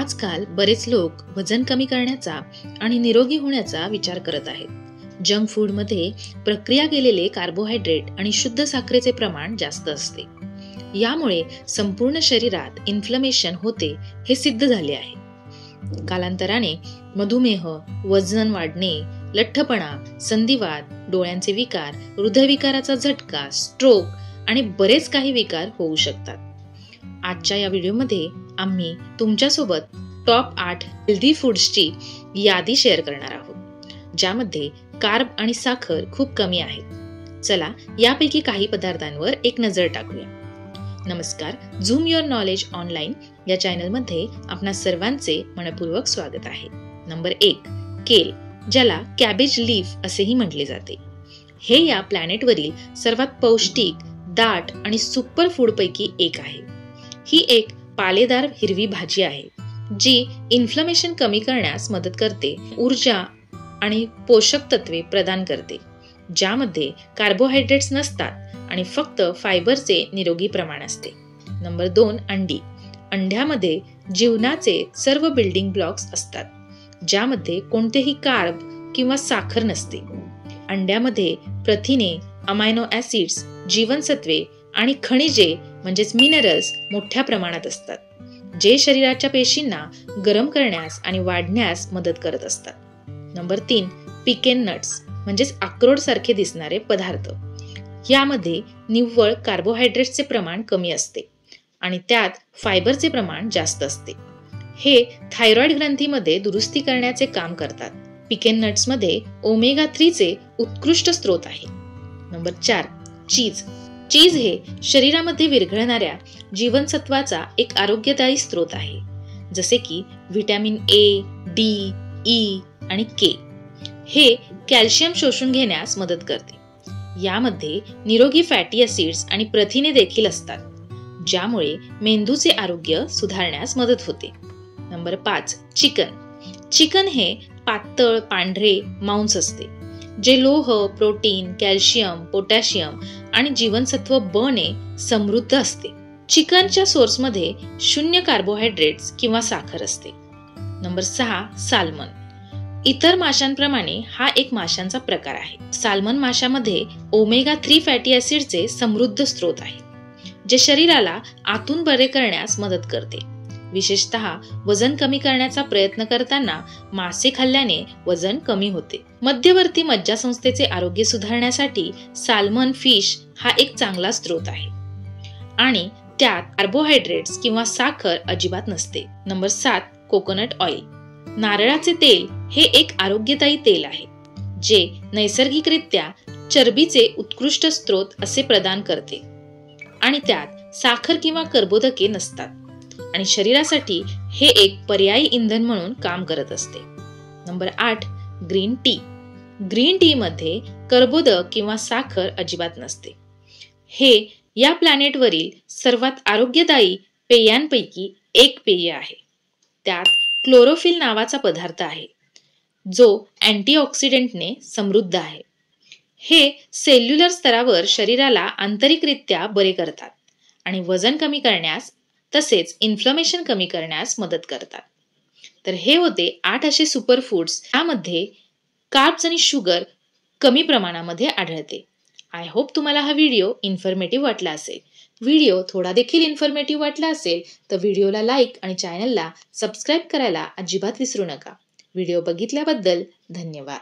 आजकाल बरेच लोक वजन कमी करण्याचा आणि निरोगी होण्याचा विचार करत आहेत. जंक फूडमध्ये प्रक्रिया केलेले कार्बोहायड्रेट आणि शुद्ध साखरेचे प्रमाण जास्त असते. यामुळे संपूर्ण शरीरात इन्फ्लमेशन होते हे सिद्ध झाले आहे. कालांतराने मधुमेह, वजन वाढणे, लठ्ठपणा, संधिवात, डोळ्यांचे विकार, हृदयविकाराचा झटका, स्ट्रोक आणि बरेच काही विकार होऊ शकतात. आजच्या या व्हिडिओमध्ये आम्ही तुमच्यासोबत टॉप 8 हेल्दी फूड्सची यादी शेअर करणार आहोत, ज्यामध्ये कार्ब आणि साखर खूप कमी आहेत. चला यापैकी काही पदार्थांवर एक नजर टाकूया. नमस्कार, झूम युअर नॉलेज ऑनलाईन या चॅनलमध्ये आपणा सर्वांचे मनपूर्वक स्वागत आहे. नंबर 1, केल, ज्याला कॅबेज लीफ असेही म्हटले जाते. हे या प्लॅनेटवरील सर्वात पौष्टिक, दाट आणि सुपर फूड पैकी एक आहे. ही एक पालेदार हिरवी भाजी आहे जी इन्फ्लमेशन कमी करण्यास मदत करते, ऊर्जा आणि पोषक तत्वे प्रदान करते, ज्यामध्ये कार्बोहायड्रेट्स नसतात आणि फक्त फायबरचे निरोगी प्रमाण असते. नंबर 2, अंडी. अंड्यामध्ये जीवनाचे सर्व बिल्डिंग ब्लॉक्स असतात, ज्यामध्ये कोणतेही कार्ब किंवा साखर नसते. अंड्यामध्ये प्रथिने, अमायनो ऍसिड्स, जीवनसत्वे आणि खनिजे म्हणजेच मिनरल्स मोठ्या प्रमाणात असतात, जे शरीराच्या पेशींना गरम करण्यास आणि वाढण्यास मदत करत असतात. नंबर 3, पिकेन नट्स म्हणजेच अक्रोड सारखे दिसणारे पदार्थ. यामध्ये निव्वळ कार्बोहायड्रेट्सचे प्रमाण कमी असते आणि त्यात फायबरचे प्रमाण जास्त असते. हे थायरॉइड ग्रंथीमध्ये दुरुस्ती करण्याचे काम करतात. पिकेन नट्समध्ये ओमेगा 3 चे उत्कृष्ट स्रोत आहे. नंबर 4, चीज. चीज हे शरीरामध्ये विरघळणाऱ्या जीवनसत्वाचा एक आरोग्यदायी स्रोत आहे, जसे की व्हिटॅमिन ए, डी, ई आणि के. हे कॅल्शियम शोषून घेण्यास मदत करते. यामध्ये निरोगी फॅटी ऍसिड्स आणि प्रथिने देखील असतात, ज्यामुळे मेंदूचे आरोग्य सुधारण्यास मदत होते. Number 5, chicken. चिकन हे पातळ पांढरे मांस असते, जे लोह, प्रोटीन, कॅल्शियम, पोटॅशियम आणि जीवनसत्व ब ने समृद्ध असते. चिकनच्या सोर्समध्ये 0 कार्बोहायड्रेट्स किंवा साखर असते. Number 6, salmon. इतर माशांप्रमाणे हा एक माशांचा प्रकार आहे. साल्मन माशामध्ये ओमेगा 3 फॅटी ऍसिडचे समृद्ध स्रोत आहे, जे शरीराला आतून बरे करण्यास मदत करते. विशेषतः वजन कमी करण्याचा प्रयत्न करताना मासे खाल्ल्याने वजन कमी होते. मध्यवर्ती मज्जासंस्थेचे आरोग्य सुधारण्यासाठी साल्मन फिश हा एक चांगला स्रोत आहे आणि त्यात कार्बोहायड्रेट्स किंवा साखर अजिबात नसते. Number 7, coconut oil. नारळाचे तेल हे एक आरोग्यदायी तेल आहे, जे नैसर्गिकरित्या चरबीचे उत्कृष्ट स्रोत असे प्रदान करते आणि त्यात साखर किंवा कर्बोदके नसतात आणि शरीरासाठी हे एक पर्यायी इंधन म्हणून काम करत असते. Number 8, green tea. Green tea मध्ये कर्बोदक किंवा साखर अजिबात नसते. हे या प्लॅनेटवरील सर्वात आरोग्यदायी पेयांपैकी एक पेय आहे. त्यात क्लोरोफिल नावाचा पदार्थ आहे, जो अँटीऑक्सिडंटने समृद्ध आहे. हे सेल्युलर स्तरावर शरीराला आंतरिकरित्या बरे करतात आणि वजन कमी करण्यास तसेच इन्फ्लमेशन कमी करण्यास मदत करतात. तर हे होते 8 असे सुपर फूड्स, यामध्ये कार्ब्स आणि शुगर कमी प्रमाणामध्ये आढळते. आय होप तुम्हाला हा व्हिडिओ इन्फॉर्मेटिव्ह वाटला असेल. व्हिडिओ थोडा देखील इन्फॉर्मेटिव्ह वाटला असेल तर व्हिडिओला लाईक आणि चॅनलला सबस्क्राईब करायला अजिबात विसरू नका. व्हिडिओ बघितल्याबद्दल धन्यवाद.